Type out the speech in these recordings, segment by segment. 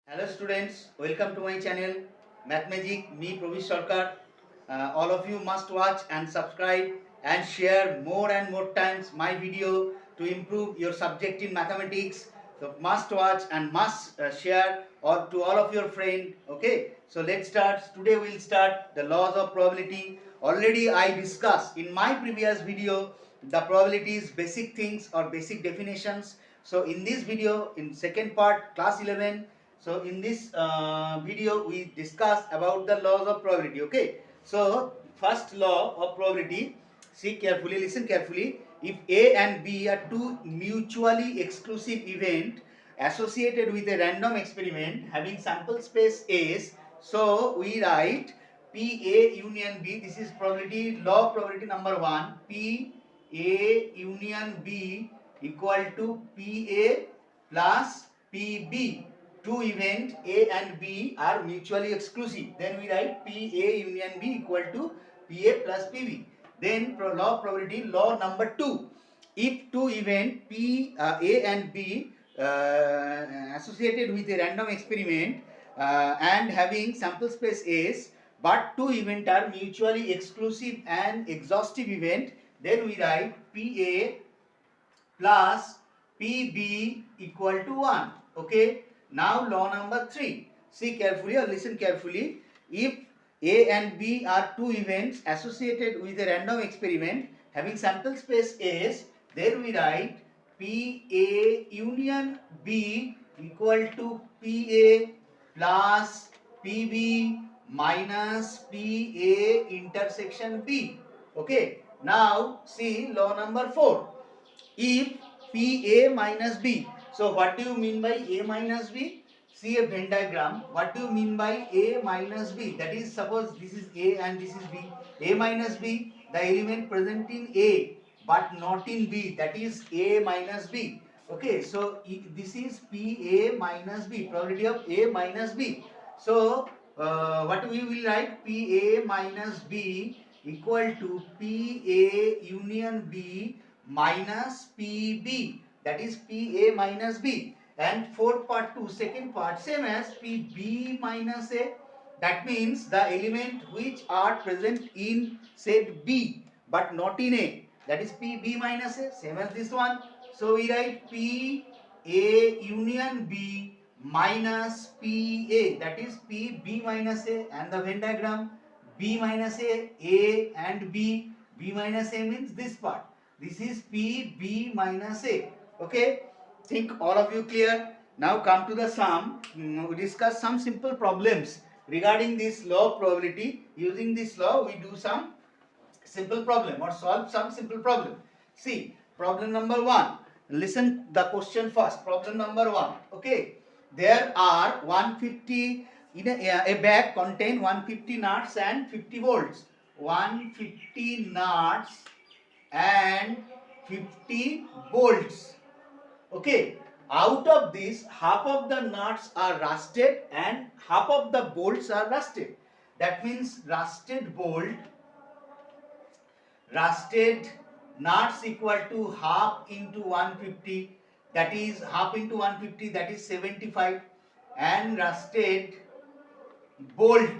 Hello students, welcome to my channel Mathmagic, me Provish Sarkar. All of you must watch and subscribe and share more and more times my video to improve your subject in mathematics. So must watch and must share or to all of your friends. Okay, so let's start. Today we'll start the laws of probability. Already I discussed in my previous video the probabilities, basic things or basic definitions. So in this video, in second part, class 11. So in this video we discuss about the laws of probability. Okay. So first law of probability. See carefully. Listen carefully. If A and B are two mutually exclusive events associated with a random experiment having sample space S, so we write P A union B. This is probability law of probability number 1. P A union B equal to P A plus P B. Two events A and B are mutually exclusive. Then we write PA union B equal to PA plus PB. Then law of probability, law number 2. If two events A and B associated with a random experiment and having sample space S, but two events are mutually exclusive and exhaustive event, then we write PA plus PB equal to 1. Okay. Now law number 3. See carefully or listen carefully. If A and B are two events associated with a random experiment having sample space S, then we write PA union B equal to PA plus PB minus PA intersection B. Okay. Now see law number 4. If PA minus B. So what do you mean by A minus B? See a Venn diagram. What do you mean by A minus B? That is, suppose this is A and this is B. A minus B, the element present in A but not in B. That is A minus B. Okay, so this is PA minus B. Probability of A minus B. So what we will write? PA minus B equal to PA union B minus PB, that is PA minus B. And fourth part 2, second part, same as PB minus A. That means the element which are present in set B but not in A, that is PB minus A, same as this one. So we write PA union B minus PA, that is PB minus A, and the Venn diagram B minus A and B. B minus A means this part. This is PB minus A. Okay. Think all of you clear. Now come to the sum. We discuss some simple problems regarding this law of probability. Using this law, we do some simple problem or solve some simple problem. See, problem number 1. Listen the question first. Problem number 1. Okay. There are 150 in a bag contain 150 nuts and 50 volts. 150 nuts and 50 bolts. Okay. Out of this, half of the nuts are rusted and half of the bolts are rusted. That means rusted nuts equal to half into 150, that is half into 150, that is 75, and rusted bolt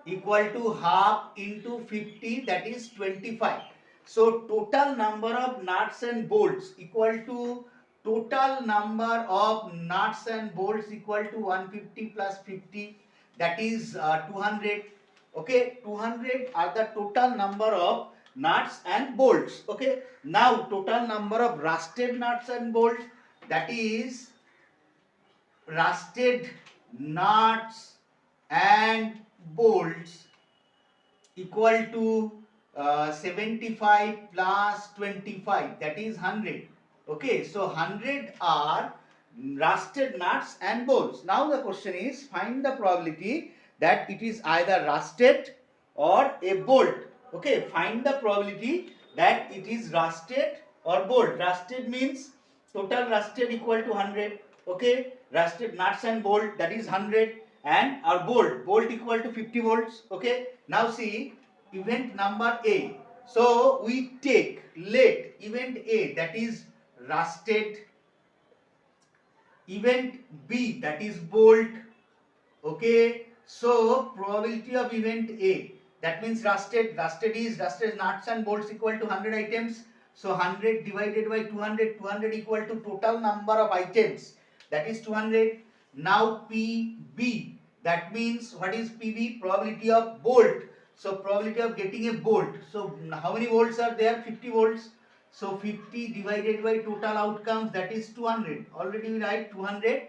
equal to half into 50, that is 25. So total number of nuts and bolts equal to total number of nuts and bolts equal to 150 plus 50, that is 200. Okay, 200 are the total number of nuts and bolts. Okay, now total number of rusted nuts and bolts, that is rusted nuts and bolts equal to 75 plus 25, that is 100. Okay, so 100 are rusted nuts and bolts. Now the question is, find the probability that it is either rusted or a bolt. Okay, find the probability that it is rusted or bolt. Rusted means total rusted equal to 100. Okay, rusted nuts and bolt, that is 100, and our bolt equal to 50 volts. Okay, now see event number A. So we take let event A, that is rusted event B, that is bolt. Okay, so probability of event A, that means rusted is nuts and bolts equal to 100 items. So 100 divided by 200, 200 equal to total number of items, that is 200. Now PB, that means what is PB? Probability of bolt. So probability of getting a bolt. So how many volts are there? 50 volts. So 50 divided by total outcomes, that is 200. Already we write 200.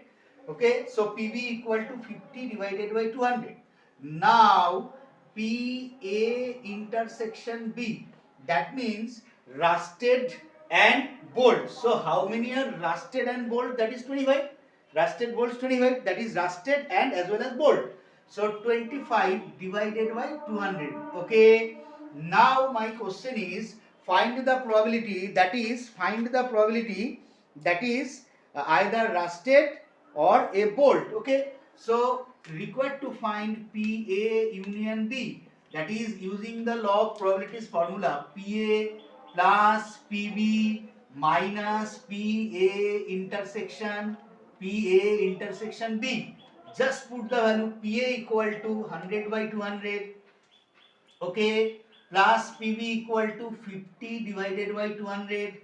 Okay, so PB equal to 50 divided by 200. Now PA intersection B, that means rusted and bolt. So how many are rusted and bolt? That is 25. Rusted bolts 25, that is rusted and as well as bolt. So 25 divided by 200. Okay, now my question is find the probability, that is either rusted or a bolt. Okay, so required to find PA union B, that is using the law of probabilities formula, PA plus PB minus PA intersection B. Just put the value PA equal to 100 by 200, okay, plus PB equal to 50 divided by 200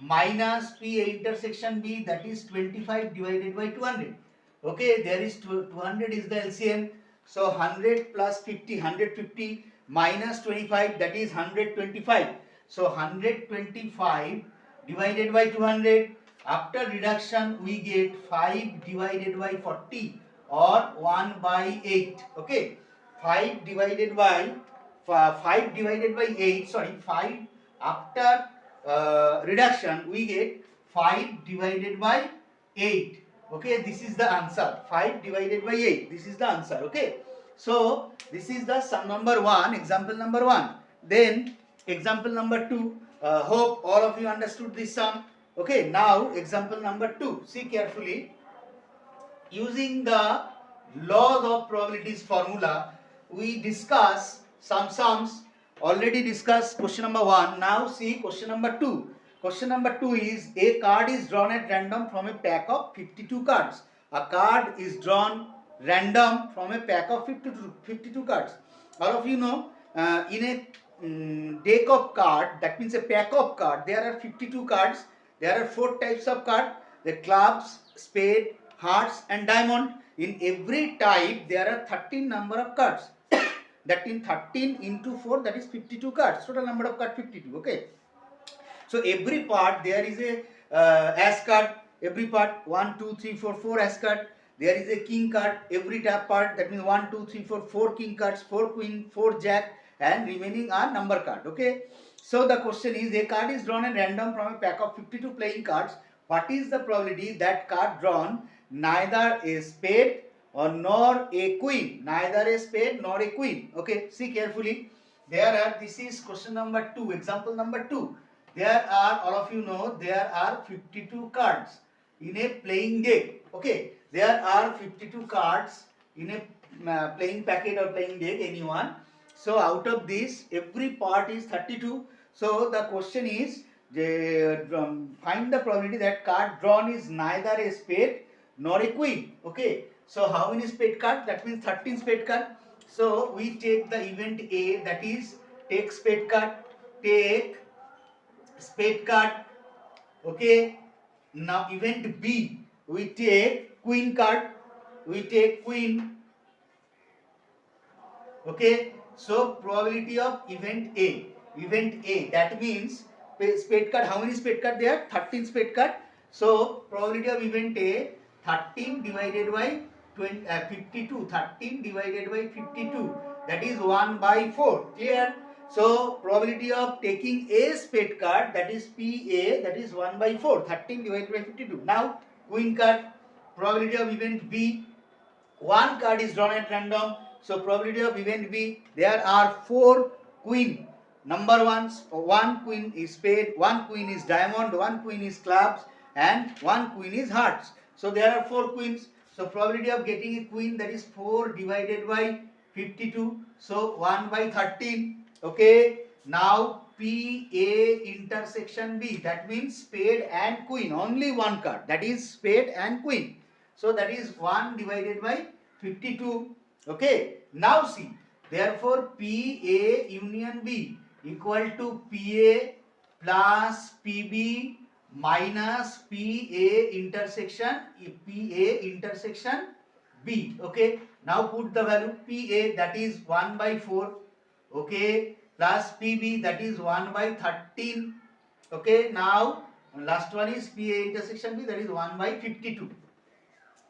minus PA intersection B, that is 25 divided by 200. Okay, there is 200 is the LCM. So 100 plus 50, 150 minus 25, that is 125. So 125 divided by 200. After reduction we get 5 divided by 40 or 1 by 8. Okay, 5 divided by 8, sorry, 5 after reduction we get 5 divided by 8. Okay, this is the answer, 5 divided by 8, this is the answer. Okay, so this is the sum number 1, example number 1. Then example number 2, hope all of you understood this sum. Okay, now example number 2, see carefully. Using the laws of probabilities formula, we discuss some sums. Already discussed question number 1. Now see question number 2. Question number 2 is a card is drawn at random from a pack of 52 cards. A card is drawn random from a pack of 52 cards. All of you know, in a deck of card, that means a pack of card, there are 52 cards. There are 4 types of card: the clubs, spade, hearts and diamond. In every type there are 13 number of cards. That in 13 into 4, that is 52 cards. Total number of cards 52. Okay, so every part there is a as card. Every part 1 2 3 4 4 as card. There is a king card. Every part, that means 1 2 3 4 4 king cards, 4 queen, 4 jack, and remaining are number card. Okay, so the question is a card is drawn at random from a pack of 52 playing cards. What is the probability that card drawn neither a spade or nor a queen? Neither a spade nor a queen. Okay, see carefully. There are, this is question number 2, example number 2. There are, all of you know, there are 52 cards in a playing deck. Okay, there are 52 cards in a playing packet or playing deck, anyone. So out of this, every part is 32. So the question is, find the probability that card drawn is neither a spade nor a queen. Okay, so how many spade cards? That means 13 spade card. So we take the event A, that is take spade card, take spade card. Okay, now event B, we take queen card, we take queen. Okay, so probability of event A, that means spade card, how many spade card there? 13 spade card. So probability of event A, 13 divided by 52, 13 divided by 52, that is 1 by 4. Clear? So probability of taking a spade card, that is PA, that is 1 by 4, 13 divided by 52. Now queen card, probability of event B, one card is drawn at random. So probability of event B, there are 4 queen. Number 1 queen is spade, 1 queen is diamond, 1 queen is clubs, and 1 queen is hearts. So there are 4 queens. So probability of getting a queen, that is 4 divided by 52. So 1 by 13. Okay. Now PA intersection B, that means spade and queen. Only one card, that is spade and queen. So that is 1 divided by 52. Okay. Now see. Therefore, PA union B equal to PA plus PB minus PA intersection B. Okay. Now put the value PA, that is 1 by 4. Okay. Plus PB, that is 1 by 13. Okay. Now last one is PA intersection B, that is 1 by 52.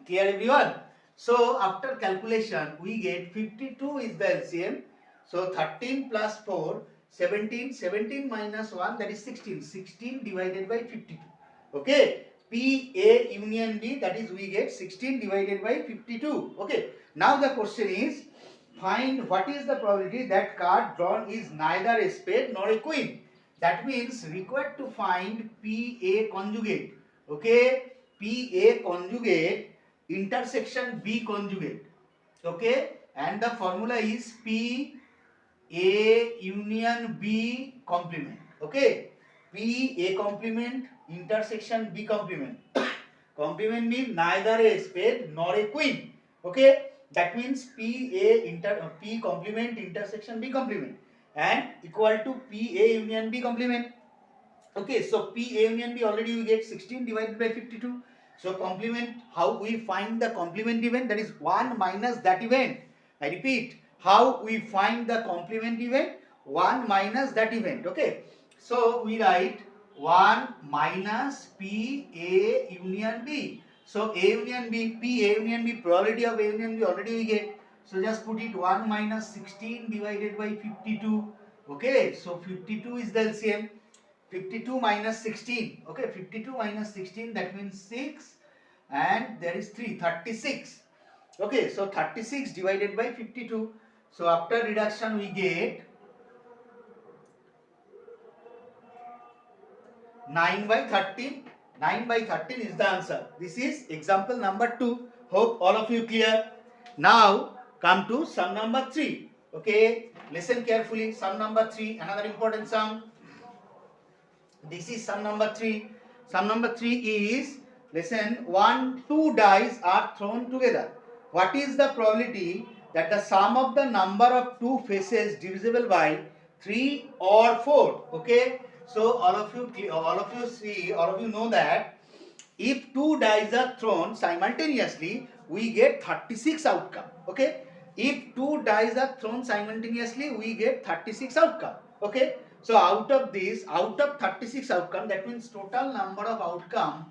Clear everyone? So after calculation we get 52 is the LCM. So 13 plus 4, 17, 17 minus 1, that is 16. 16 divided by 52. Okay. PA union B, that is we get 16 divided by 52. Okay. Now the question is, find what is the probability that card drawn is neither a spade nor a queen. That means required to find PA conjugate. Okay. PA conjugate intersection B conjugate. Okay. And the formula is P A union B complement. Okay. P A complement intersection B complement. Complement means neither a spade nor a queen. Okay. That means P complement intersection B complement and equal to P A union B complement. Okay, so P A union B already we get 16 divided by 52. So complement, how we find the complement event, that is 1 minus that event. I repeat, how we find the complement event, 1 minus that event. Okay, so we write 1 minus P A union B. So A union B, P A union B, probability of A union B already we get. So just put it 1 minus 16 divided by 52. Okay, so 52 is the LCM. 52 minus 16. Okay, 52 minus 16, that means 6 and there is 3, 36. Okay, so 36 divided by 52. So after reduction we get 9 by 13. 9 by 13 is the answer. This is example number 2. Hope all of you clear. Now come to sum number 3. Okay, listen carefully. Sum number 3, another important sum. This is sum number 3. Sum number 3 is, listen, 2 dice are thrown together. What is the probability that the sum of the number of two faces divisible by 3 or 4? Okay. So all of you know that if 2 dice are thrown simultaneously, we get 36 outcome. Okay. If 2 dice are thrown simultaneously, we get 36 outcome. Okay. So out of 36 outcome, that means total number of outcomes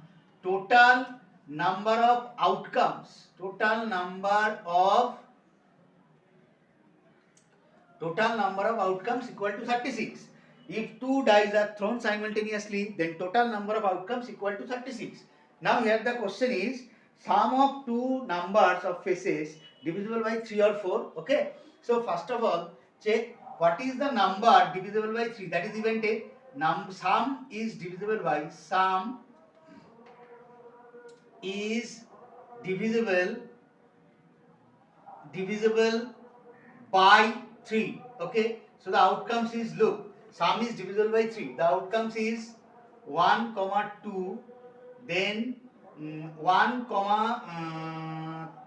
equal to 36. If 2 dice are thrown simultaneously, then total number of outcomes equal to 36. Now here the question is, sum of two numbers of faces divisible by 3 or 4. Okay. So first of all, check what is the number divisible by 3. That is event A. Sum is divisible by 3. Okay. So the outcomes is, look, sum is divisible by 3. The outcomes is 1, 2, then 1,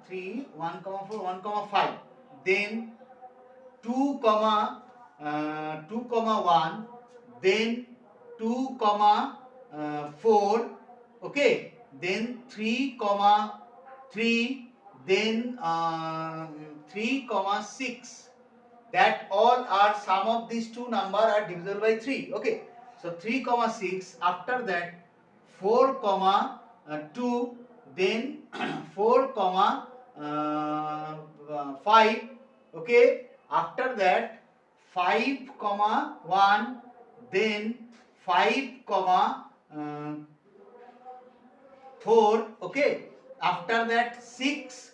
3, 1, 4, 1, 5, then 2, 1, then 2, 4, okay, then 3, 3, then 3, 6. That all are, sum of these two number are divisible by 3. Okay, so 3, 6. After that 4, 2, then 4, 5. Okay, after that 5, 1, then 5, 4. Okay, after that 6,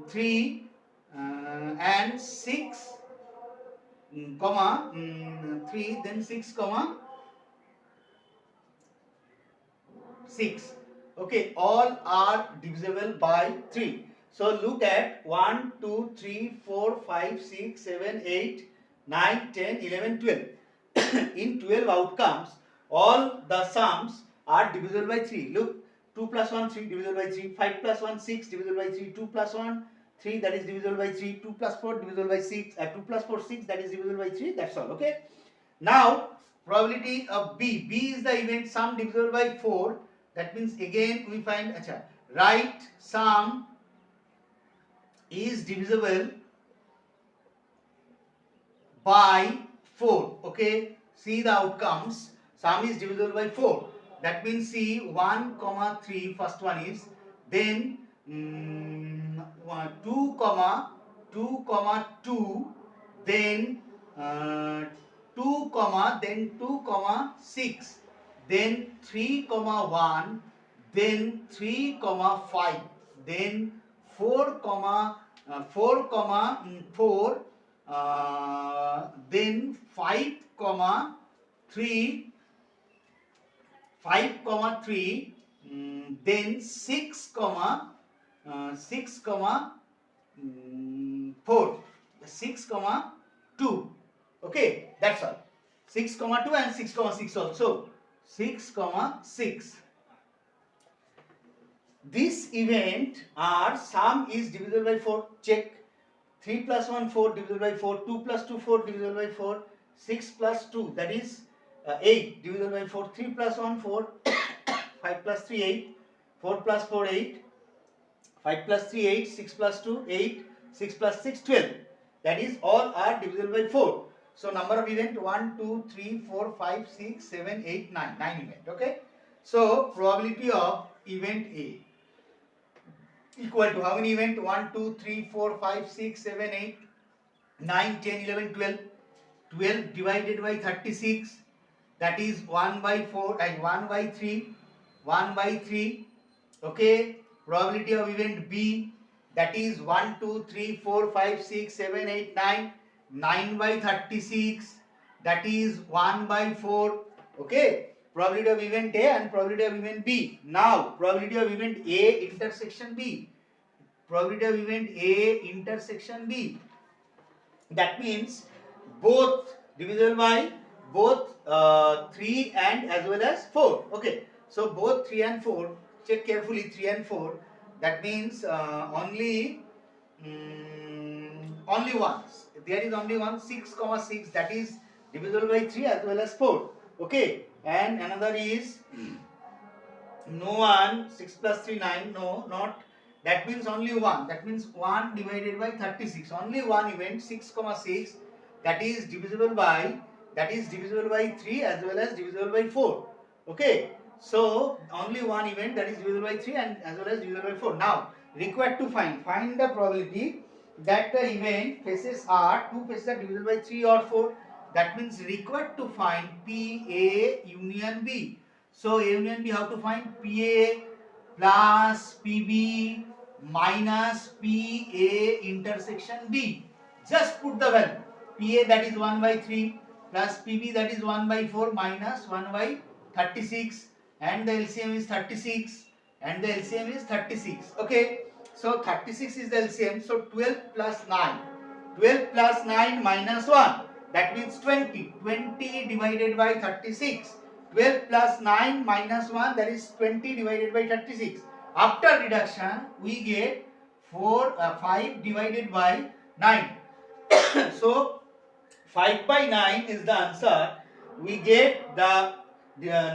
3 and 6, 3, then 6, 6. Okay, all are divisible by 3. So look at 1, 2, 3, 4, 5, 6, 7, 8, 9, 10, 11, 12. In 12 outcomes, all the sums are divisible by 3. Look, 2 plus 1 3 divisible by 3, 5 plus 1 6 divisible by 3, 2 plus 1 3 that is divisible by 3, 2 plus 4 divisible by 6, 2 plus 4 6 that is divisible by 3. That's all. Okay. Now probability of B is the event sum divisible by 4. That means again we find right sum is divisible by 4. Okay, see the outcomes. Sum is divisible by 4. That means see 1 comma 3 first one is, then 2 comma 2, then 2 comma, then 2 comma 6, then 3 comma 1, then 3 comma 5, then 4 comma 4, then 5 comma 3, then 6 comma 4, 6 comma 2. Okay, that's all. 6 comma 2 and 6 comma 6 also. 6 comma 6. This event are sum is divisible by 4. Check. 3 plus 1 4 divisible by 4, 2 plus 2 4 divisible by 4, 6 plus 2 that is 8 divisible by 4, 3 plus 1 4, 5 plus 3 8, 4 plus 4 8, 5 plus 3 8, 6 plus 2 8, 6 plus 6 12. That is all are divisible by 4. So number of event 1 2 3 4 5 6 7 8 9, 9 event. Okay. So probability of event A equal to how many event? 1 2 3 4 5 6 7 8 9 10 11 12. 12 divided by 36, that is 1 by 4 and 1 by 3, 1 by 3. Okay, probability of event B, that is 1 2 3 4 5 6 7 8 9, 9 by 36, that is 1 by 4. Okay, probability of event A and probability of event B. Now probability of event A intersection B, probability of event A intersection B, that means both divisible by both 3 and as well as 4. Okay, so both 3 and 4, check carefully 3 and 4, that means only once, there is only one 6 comma 6 that is divisible by 3 as well as 4. Okay, and another is no one 6 plus 3 9, no, not, that means only one, that means 1 divided by 36, only one event 6 comma 6 that is divisible by 3 as well as divisible by 4. Okay, so only one event that is divisible by 3 and as well as divisible by 4. Now required to find the probability that the event faces are, two faces are divisible by 3 or 4. That means required to find PA union B. So A union B, how to find? PA plus PB minus PA intersection B. Just put the value. PA that is 1 by 3 plus PB that is 1 by 4 minus 1 by 36, and the LCM is 36 and the LCM is 36. Okay, so 36 is the LCM, so 12 plus 9. 12 plus 9 minus 1, that means 20. 20 divided by 36. 12 plus 9 minus 1, that is 20 divided by 36. After reduction, we get 5 divided by 9. So 5 by 9 is the answer. We get the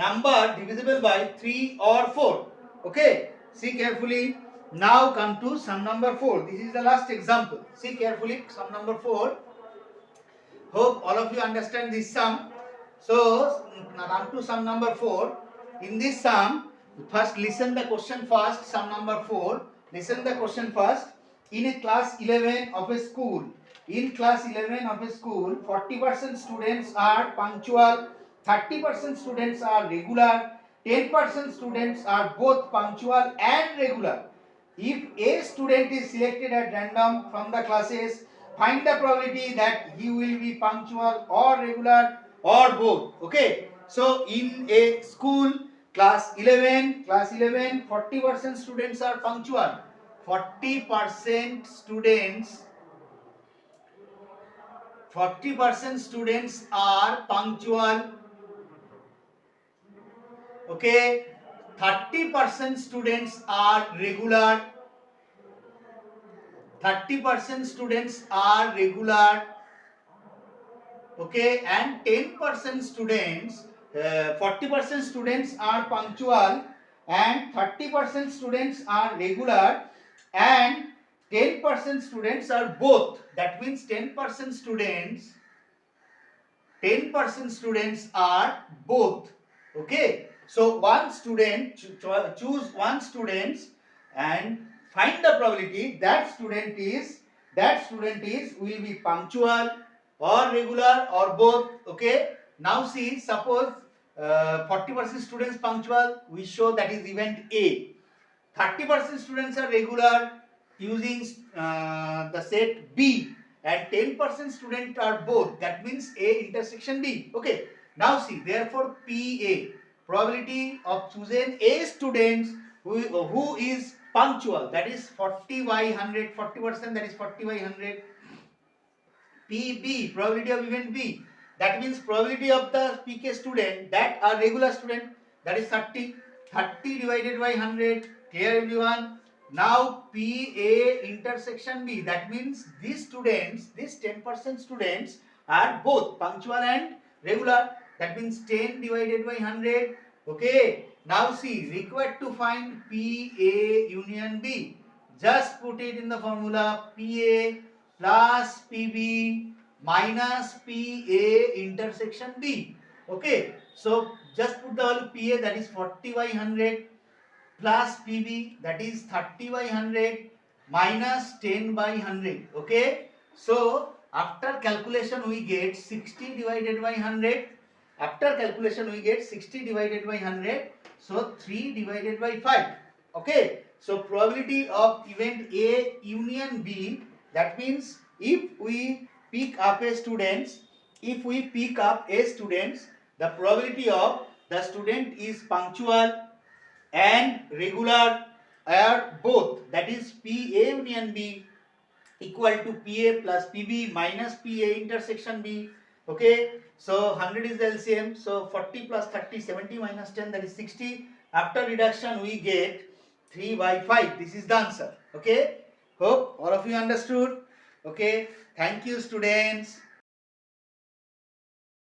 number divisible by 3 or 4. Okay, see carefully. Now come to sum number 4. This is the last example. See carefully, sum number 4. Hope all of you understand this sum. So now come to sum number 4. In this sum, first listen the question first. Sum number 4. Listen the question first. In a class 11 of a school, 40% students are punctual, 30% students are regular, 10% students are both punctual and regular. If a student is selected at random from the classes, find the probability that he will be punctual or regular or both. Okay, so in a school, class 11, 40% students are punctual. 40% students are punctual. Okay, 30% students are regular, 30% students are regular, okay, and 10% students, 40% students are punctual, and 30% students are regular, and 10% students are both. That means 10% students are both. Okay, so one student, choose one student and find the probability that student is will be punctual or regular or both. Okay, now see, suppose 40% students punctual, we show that is event A. 30% students are regular using the set B, and 10% students are both. That means A intersection B. Okay. Now see, therefore PA, probability of choosing A students who is punctual, that is 40 by 100, 40%, that is 40 by 100. PB, probability of event B, that means probability of the PK student that are regular student, that is 30. 30 divided by 100. Clear everyone? Now PA intersection B, that means these students, these 10% students are both punctual and regular. That means 10 divided by 100. Okay. Now see, required to find PA union B. Just put it in the formula, PA plus PB minus PA intersection B. Okay, so just put the value PA, that is 40 by 100, plus PB, that is 30 by 100, minus 10 by 100. Okay, so after calculation we get 60 divided by 100. After calculation we get 60 divided by 100. So 3 divided by 5. Okay, so probability of event A union B, that means if we pick up a students, the probability of the student is punctual and regular are both, that is PA union B equal to PA plus PB minus PA intersection B. Okay, so 100 is the LCM, so 40 plus 30, 70 minus 10, that is 60. After reduction we get 3 by 5. This is the answer. Okay, hope all of you understood. Okay, thank you students.